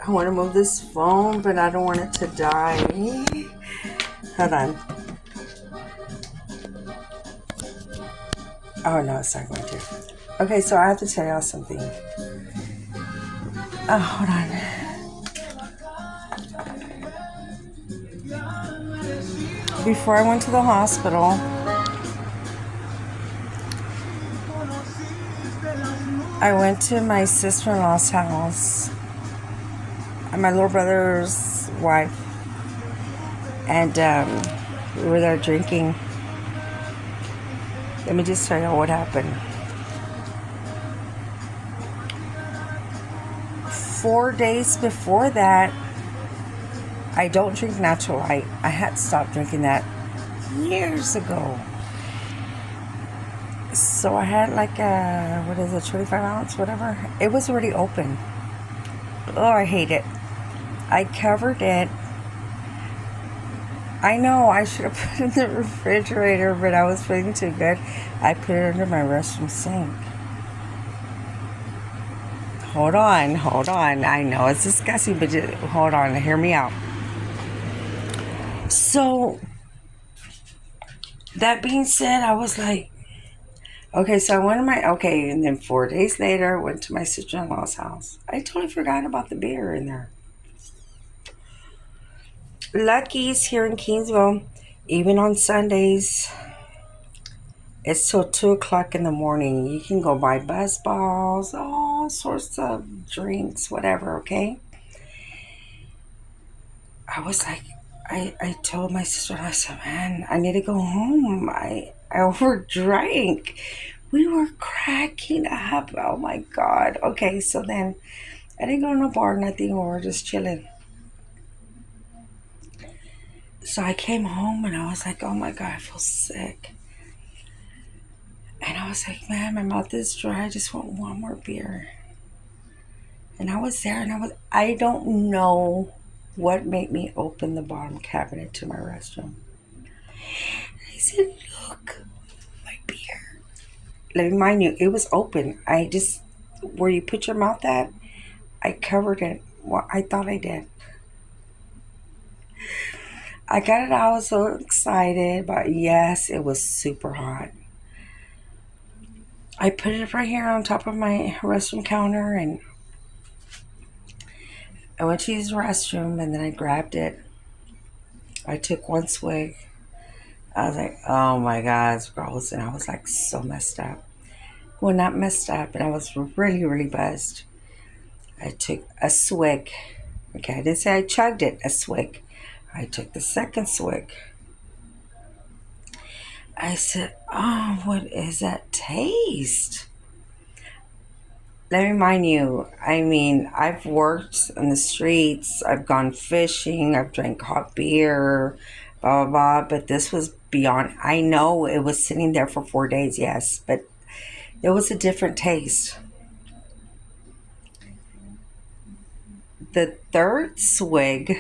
I want to move this phone, but I don't want it to die. Hold on. Oh, no, it's not going to. Okay, so I have to tell y'all something. Hold on. Before I went to the hospital, I went to my sister-in-law's house and my little brother's wife, and we were there drinking. Let me just tell you what happened. 4 days before that, I don't drink natural light. I had stopped drinking that years ago. So I had like a, 25 ounce, whatever. It was already open. Oh, I hate it. I covered it. I know I should have put it in the refrigerator, but I was feeling too good. I put it under my restroom sink. Hold on. I know it's disgusting, but hold on. Hear me out. So, that being said, I was like, okay, so I went to and then 4 days later, I went to my sister-in-law's house. I totally forgot about the beer in there. Lucky's here in Kingsville, even on Sundays, it's till 2 o'clock in the morning. You can go buy buzz balls, all sorts of drinks, whatever, okay? I was like, I told my sister, I said, man, I need to go home. I overdrank. We were cracking up. Oh my God. Okay, so then I didn't go to no bar, nothing. We were just chilling. So I came home and I was like, oh my God, I feel sick. And I was like, man, my mouth is dry. I just want one more beer. And I was there and I don't know what made me open the bottom cabinet to my restroom. I said, look, my beer. Let me mind you, it was open. I just, where you put your mouth at, I covered it. Well, I thought I did. I got it out. I was so excited, but yes, it was super hot. I put it right here on top of my restroom counter, and I went to use the restroom, and then I grabbed it. I took one swig. I was like, oh my God, it's gross. And I was like so messed up. Well, not messed up, but I was really, really buzzed. I took a swig. Okay, I didn't say I chugged it, a swig. I took the second swig. I said, oh, what is that taste? Let me remind you, I mean, I've worked on the streets, I've gone fishing, I've drank hot beer, blah, blah, blah, but this was beyond. I know it was sitting there for 4 days, yes, but it was a different taste. The third swig,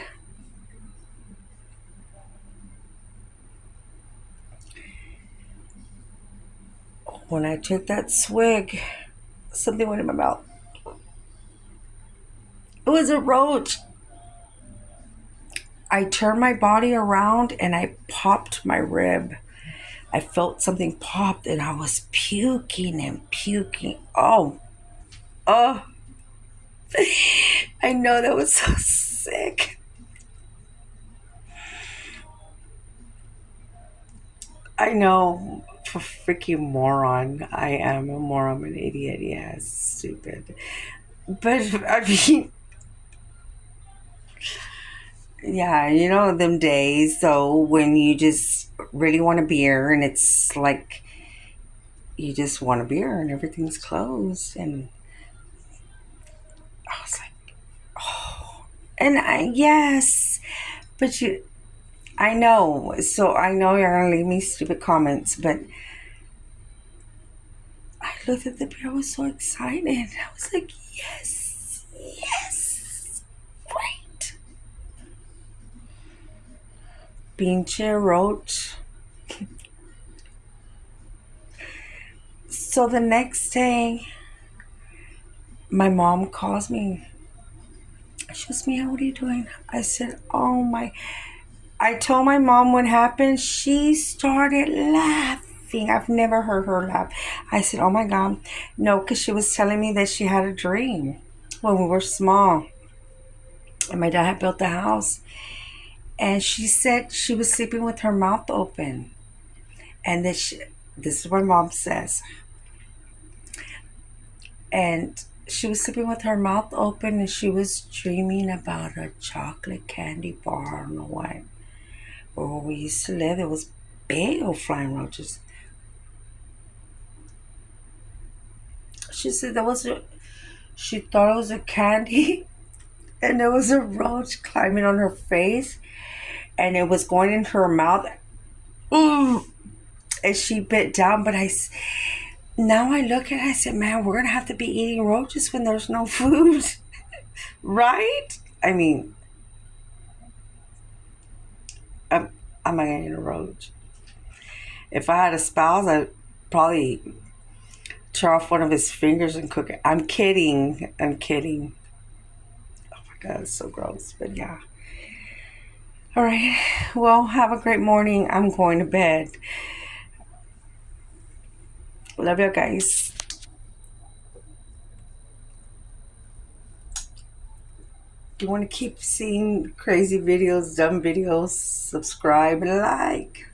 when I took that swig, something went in my mouth. It was a roach. I turned my body around and I popped my rib. I felt something popped and I was puking and puking. Oh. I know, that was so sick. I know, for freaking moron. I am a moron, an idiot. Yes, stupid. But I mean, yeah, you know them days. So when you just really want a beer, and it's like you just want a beer, and everything's closed, and I was like, oh, and yes, but I know. So I know you're gonna leave me stupid comments, but I looked at the beer. I was so excited. I was like, yes, great. Pinche roach. So the next day, my mom calls me She goes, Mia, what are you doing? I said, oh my. I told my mom what happened. She started laughing. I've never heard her laugh. I said, oh my God. No, because she was telling me that she had a dream when we were small. And my dad had built the house. And she said she was sleeping with her mouth open. And this is what mom says. And she was sleeping with her mouth open and she was dreaming about a chocolate candy bar. I don't know why. Where we used to live, there was big old flying roaches. She said she thought it was a candy and there was a roach climbing on her face and it was going in her mouth. Ooh, and she bit down, but now I look at it, I said, man, we're going to have to be eating roaches when there's no food. Right? I mean, I'm not going to eat a roach. If I had a spouse, I'd probably tear off one of his fingers and cook it. I'm kidding. Oh my God, it's so gross. But yeah. All right. Well, have a great morning. I'm going to bed. Love you guys. If you want to keep seeing crazy videos, dumb videos, subscribe and like.